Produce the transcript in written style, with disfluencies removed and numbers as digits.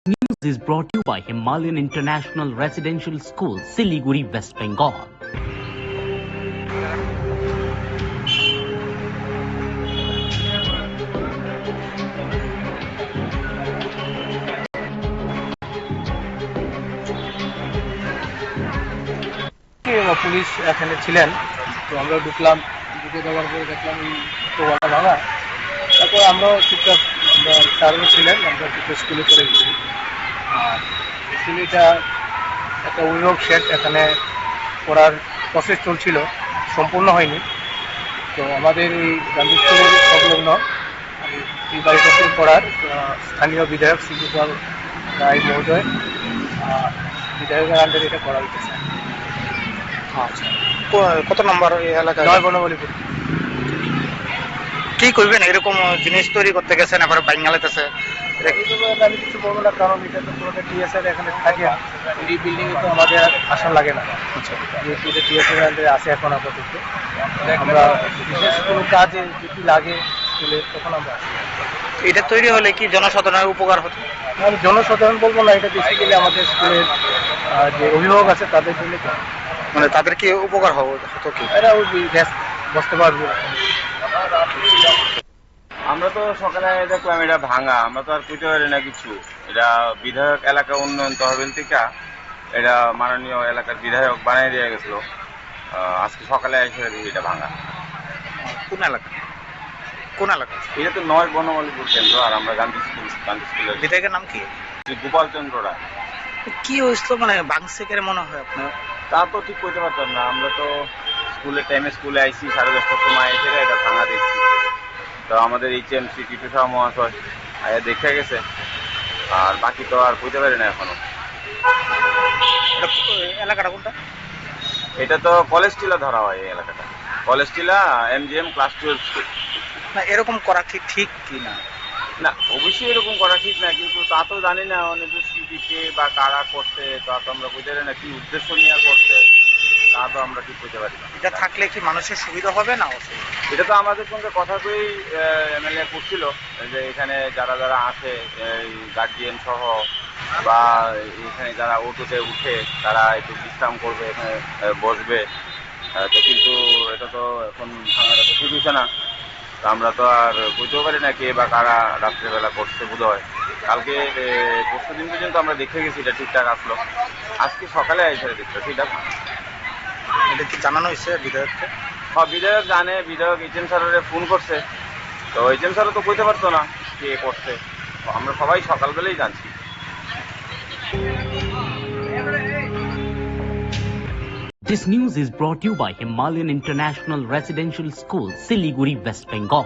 News is brought to you by Himalayan International Residential School, Siliguri, West Bengal. Police এখানে ছিলেন, তো আমরা ঢুকলাম, ঢুকে দেওয়ার পরে দেখলাম এই ওয়ালটা ভাঙা। তারপর আমরাও চুপচাপ, আমরা স্যারও ছিলেন, আমরা চুপচাপ স্কুলে চলে গেছি। আর স্কুলে এটা একটা অভিভাবক শেড, এখানে পড়ার প্রসেস চলছিল, সম্পূর্ণ হয়নি। তো আমাদের এই গান্ধী স্কুলের সংলগ্ন এই বাড়িটাতে পড়ার স্থানীয় বিধায়ক শ্রীগোপাল রায় মহোদয় বিধায়কের আন্ডারে এটা করা হইতেছে। আচ্ছা, কত নম্বর এই এলাকা? 9 বনবলীপুর। কি করবেন, এরকম জিনিস তৈরি করতে গেছেন এবার বাঙ্গালাদেশে? আমি কিছু বলবো না, কারণ এটা তো পুরোটা টিএসআর এখানে থাকে। এই বিল্ডিং এ তো আমাদের আসা লাগে না, যেহেতু এটা টিএসআর আন্ডারে আছে এখন আপাতত। আমরা বিশেষ কোনো কাজে যদি লাগে স্কুলে, তখন আমরা আসি। এটা তৈরি হলে কি জনসাধারণের উপকার হতো? আমি জনসাধারণ বলবো না, এটা বেসিক্যালি আমাদের স্কুলের যে অভিভাবক আছে তাদের জন্য। মানে তাদের কি উপকার হতো কি? এরা ওই বসতে পারবে। আমরা তো সকালে দেখলাম এটা ভাঙা, আমরা তো আর বুঝতে পারি না কিছু। এটা বিধায়ক এলাকা উন্নয়ন তহবিল থেকে এটা মাননীয় এলাকার বিধায়ক বানিয়ে দিয়ে গেছিল। আজকে সকালে এসে এটা ভাঙা। কোন এলাকা? কোন এলাকা? এটা তো 9 বনমালীপুর কেন্দ্র, আর আমরা গান্ধী স্কুলের বিধায়কের নাম কি? গোপাল চন্দ্র রায়। কি হয়েছিল, মানে ভাঙছে কেন মনে হয় আপনার? তা তো ঠিক করতে পারতাম না, আমরা তো স্কুলের টাইমে স্কুলে আইসি 10:30টার সময় এসে এটা ভাঙা দেখছি। তো আমাদের এইচএমসি টিটু শাহ মহাশয় দেখে গেছে, আর বাকি তো আর বুঝতে পারি না এখনো। এলাকাটা কোনটা? এটা তো কলেজ টিলা ধরা হয়, এই এলাকাটা কলেজ টিলা MGM ক্লাস 12 স্কুল। না, এরকম করা কি ঠিক কি না? না, অবশ্যই এরকম করা ঠিক না, কিন্তু তা তো জানি না অনির্দিষ্টকে বা কারা করছে, তা তো আমরা বুঝতে পারি না কি উদ্দেশ্য নিয়ে করছে, তা তো আমরা ঠিক বুঝতে পারি না। এটা থাকলে কি মানুষের সুবিধা হবে না? এটা তো আমাদের সঙ্গে কথা কই MLA করছিল যে এখানে যারা যারা আসে গার্জিয়ান সহ বা এখানে যারা অটোতে উঠে তারা একটু বিশ্রাম করবে, এখানে বসবে। তো কিন্তু এটা তো এখন ভাঙাটা তো ঠিক হচ্ছে না। তো আমরা তো আর বুঝতেও পারি না কে বা কারা রাত্রেবেলা করছে বোধ হয়। কালকে পরশু দিন পর্যন্ত আমরা দেখে গেছি এটা ঠিকঠাক আসলো, আজকে সকালে এসে দেখতে ঠিকঠাক। এটা কি জানানো হয়েছে বিধায়ককে? হ্যাঁ, বিধায়ক জানে, বিধায়ক এইচএম স্যারের ফোন করছে। তো এইচএম স্যারও তো কইতে পারতো না কে করছে, আমরা সবাই সকালবেলাই জানছি। This news is brought to you by Himalayan International Residential School, Siliguri, West Bengal.